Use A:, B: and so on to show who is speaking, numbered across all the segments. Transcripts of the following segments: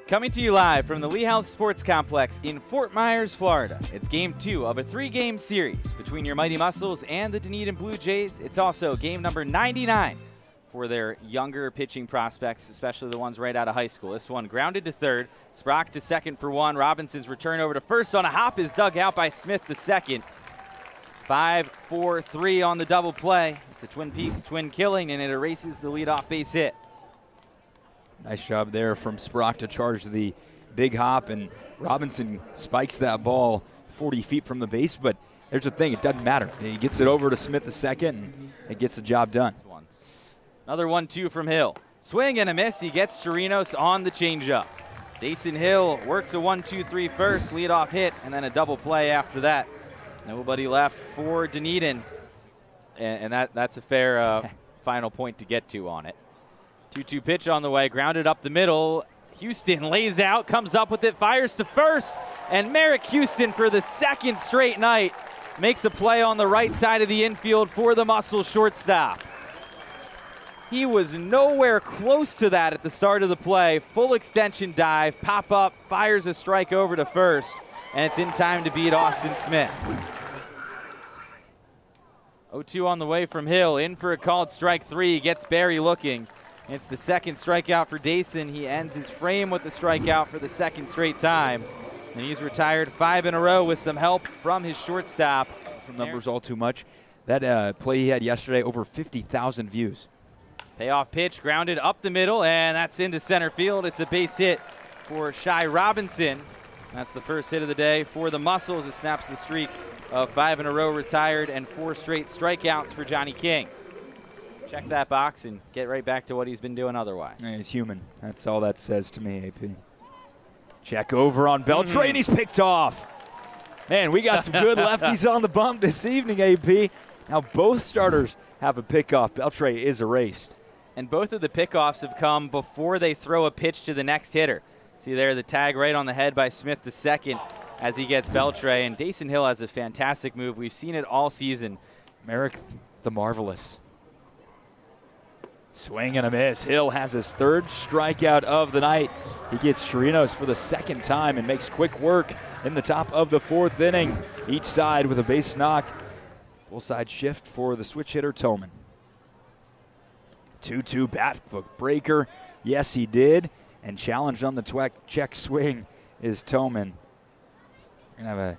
A: Coming to you live from the Lee Health Sports Complex in Fort Myers, Florida. It's game 2 of a 3-game series between your Mighty Mussels and the Dunedin Blue Jays. It's also game number 99 for their younger pitching prospects, especially the ones right out of high school. This one grounded to third, Sprock to second for one. Robinson's return over to first on a hop is dug out by Smith the second. 5-4-3 on the double play. It's a Twin Peaks twin killing, and it erases the leadoff base hit.
B: Nice job there from Sprock to charge the big hop, and Robinson spikes that ball 40 feet from the base, but there's the thing, it doesn't matter. He gets it over to Smith the second, and it gets the job done.
A: Another 1-2 from Hill. Swing and a miss. He gets Chirinos on the changeup. Dason Hill works a 1-2-3 first, leadoff hit, and then a double play after that. Nobody left for Dunedin, and that's a fair final point to get to on it. 2-2 pitch on the way, grounded up the middle. Houston lays out, comes up with it, fires to first, and Merrick Houston for the second straight night makes a play on the right side of the infield for the Mussels shortstop. He was nowhere close to that at the start of the play. Full extension dive, pop up, fires a strike over to first, and it's in time to beat Austin Smith. 0-2 on the way from Hill, in for a called strike 3, gets Barry looking. It's the second strikeout for Dason. He ends his frame with the strikeout for the second straight time. And he's retired 5 in a row with some help from his shortstop.
B: From numbers all too much. That play he had yesterday, over 50,000 views.
A: Payoff pitch, grounded up the middle, and that's into center field. It's a base hit for Shai Robinson. That's the first hit of the day for the Mussels. It snaps the streak of 5 in a row retired and 4 straight strikeouts for Johnny King. Check that box and get right back to what he's been doing otherwise.
B: Yeah, he's human. That's all that says to me, AP. Check over on Beltran. He's picked off. Man, we got some good lefties on the bump this evening, AP. Now both starters have a pickoff. Beltran is erased.
A: And both of the pickoffs have come before they throw a pitch to the next hitter. See there, the tag right on the head by Smith the second as he gets Beltran. And Dason Hill has a fantastic move. We've seen it all season.
B: Merrick the Marvelous. Swing and a miss. Hill has his 3rd strikeout of the night. He gets Chirinos for the 2nd time and makes quick work in the top of the 4th inning. Each side with a base knock. Full side shift for the switch hitter, Toman. 2-2 bat foot breaker. Yes, he did. And challenged on the check swing is Toman. We're going to have a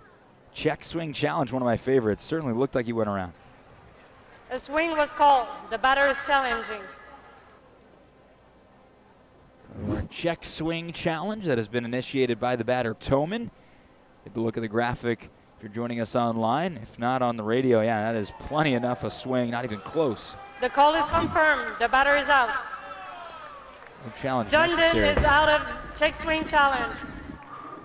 B: check swing challenge, one of my favorites. Certainly looked like he went around.
C: A swing was called. The batter is challenging.
B: Our check swing challenge that has been initiated by the batter, Toman. Take a look at the graphic if you're joining us online. If not on the radio, yeah, that is plenty enough a swing, not even close.
C: The call is confirmed. The batter is out.
B: No challenge
C: Dundon
B: necessary.
C: is out of check swing challenge.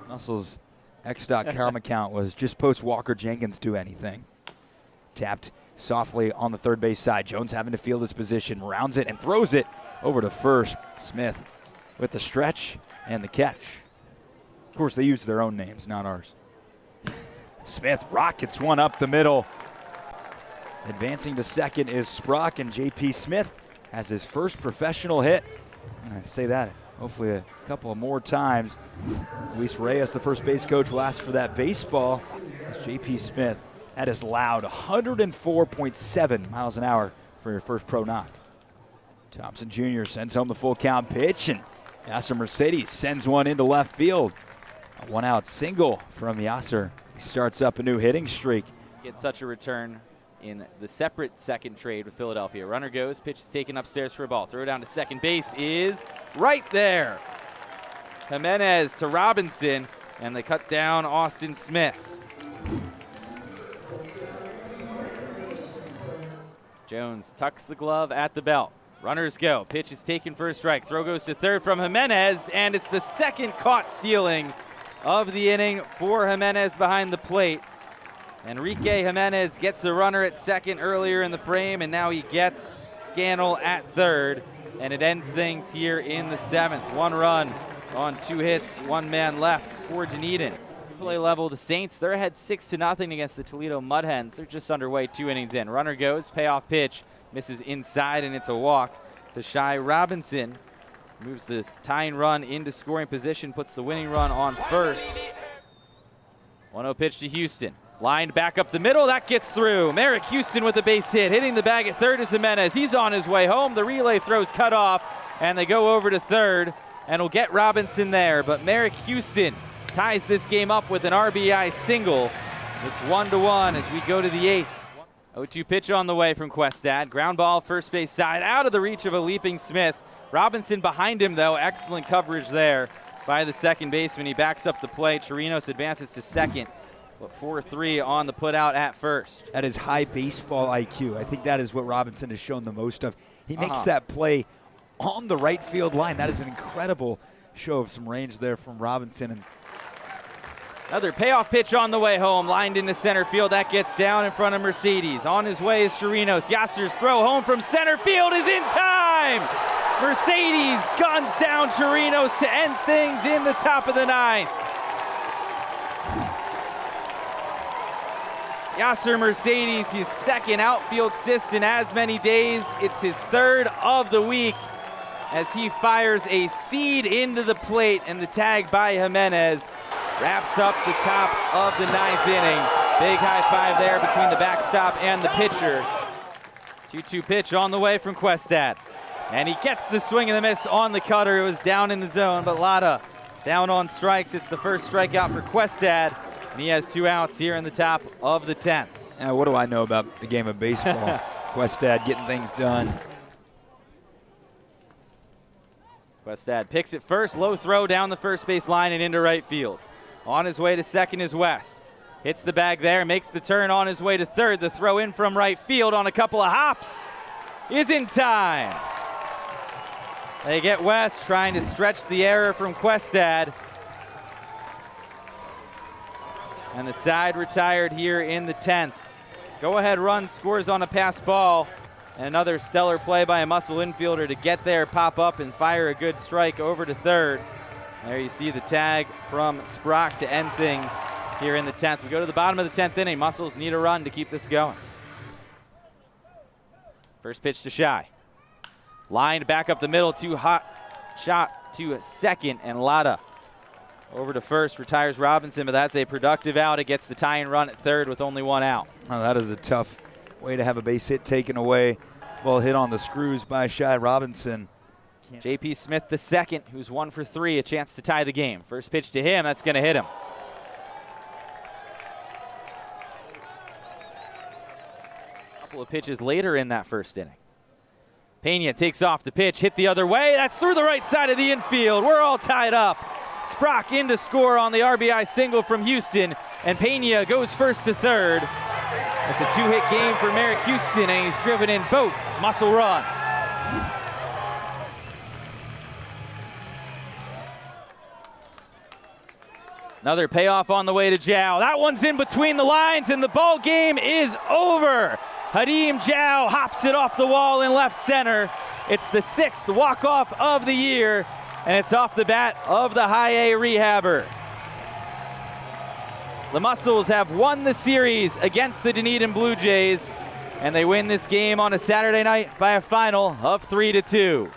B: Mussels X.com account was just post Walker Jenkins do anything. Tapped softly on the third base side. Jones having to field his position, rounds it and throws it over to first. Smith with the stretch and the catch. Of course, they use their own names, not ours. Smith rockets one up the middle. Advancing to second is Sprock, and J.P. Smith has his first professional hit. I say that hopefully a couple of more times. Luis Reyes, the first base coach, will ask for that baseball. As J.P. Smith at his loud 104.7 miles an hour for your first pro knock. Thompson Jr. sends home the full count pitch, and Yasser Mercedes sends one into left field. A 1-out single from Yasser. He starts up a new hitting streak.
A: Gets such a return in the separate second trade with Philadelphia. Runner goes, pitch is taken upstairs for a ball. Throw down to second base is right there. Jimenez to Robinson, and they cut down Austin Smith. Jones tucks the glove at the belt. Runners go. Pitch is taken for a strike. Throw goes to third from Jimenez, and it's the second caught stealing of the inning for Jimenez behind the plate. Enrique Jimenez gets a runner at second earlier in the frame, and now he gets Scannell at third, and it ends things here in the 7th. 1 run on 2 hits, 1 man left for Dunedin. Play level, the Saints, they're ahead 6-0 against the Toledo Mud Hens. They're just underway 2 innings in. Runner goes, payoff pitch, misses inside, and it's a walk to Shai Robinson. moves the tying run into scoring position, puts the winning run on first. 1-0 pitch to Houston. Lined back up the middle, that gets through. Merrick Houston with the base hit. Hitting the bag at third is Jimenez. He's on his way home. The relay throw's cut off, and they go over to third, and will get Robinson there. But Merrick Houston ties this game up with an RBI single. It's 1-1 as we go to the 8th. 0-2 pitch on the way from Questad. Ground ball, first base side, out of the reach of a leaping Smith. Robinson behind him, though. Excellent coverage there by the second baseman. He backs up the play. Chirinos advances to second. But 4-3 on the put out at first.
B: That is high baseball IQ. I think that is what Robinson has shown the most of. He makes that play on the right field line. That is an incredible show of some range there from Robinson. And
A: another payoff pitch on the way home, lined into center field. That gets down in front of Mercedes. On his way is Chirinos. Yasser's throw home from center field is in time. Mercedes guns down Chirinos to end things in the top of the 9th. Yasser Mercedes, his second outfield assist in as many days. It's his third of the week as he fires a seed into the plate, and the tag by Jimenez wraps up the top of the 9th inning. Big high five there between the backstop and the pitcher. 2-2 pitch on the way from Questad. And he gets the swing and the miss on the cutter. It was down in the zone, but Lada down on strikes. It's the first strikeout for Questad. And he has 2 outs here in the top of the 10th.
B: what do I know about the game of baseball? Questad getting things done.
A: Questad picks it first, low throw down the first base line and into right field. On his way to second is West. Hits the bag there, makes the turn on his way to third. The throw in from right field on a couple of hops is in time. They get West trying to stretch the error from Questad. And the side retired here in the 10th. Go-ahead run scores on a pass ball. And another stellar play by a Mussel infielder to get there, pop up, and fire a good strike over to third. There you see the tag from Sprock to end things here in the 10th. We go to the bottom of the 10th inning. Mussels need a run to keep this going. First pitch to Shy. Lined back up the middle, too hot shot to second, and Lada over to first, retires Robinson, but that's a productive out. It gets the tying run at third with only 1 out.
B: Oh, that is a tough way to have a base hit taken away. Ball hit on the screws by Shy Robinson.
A: J.P. Smith the second, who's 1 for 3, a chance to tie the game. First pitch to him, that's going to hit him. A couple of pitches later in that first inning. Pena takes off the pitch, hit the other way. That's through the right side of the infield. We're all tied up. Sprock in to score on the RBI single from Houston, and Pena goes first to third. It's a 2-hit game for Merrick Houston, and he's driven in both Mussel runs. Another payoff on the way to Zhao. That one's in between the lines, and the ball game is over. Hadim Zhao hops it off the wall in left center. It's the 6th walk-off of the year, and it's off the bat of the high-A rehabber. The Mussels have won the series against the Dunedin Blue Jays, and they win this game on a Saturday night by a final of 3-2.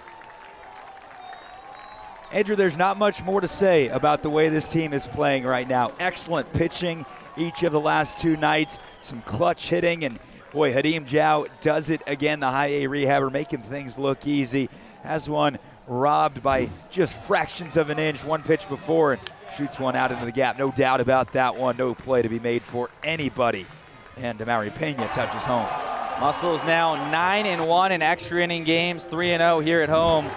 B: Andrew, there's not much more to say about the way this team is playing right now. Excellent pitching each of the last 2 nights, some clutch hitting, and boy, Hadim Zhao does it again, the high-A rehabber, making things look easy. Has one robbed by just fractions of an inch, 1 pitch before, and shoots one out into the gap. No doubt about that one. No play to be made for anybody. And Damari Pena touches home.
A: Mussels now 9-1 in extra inning games, 3-0 here at home.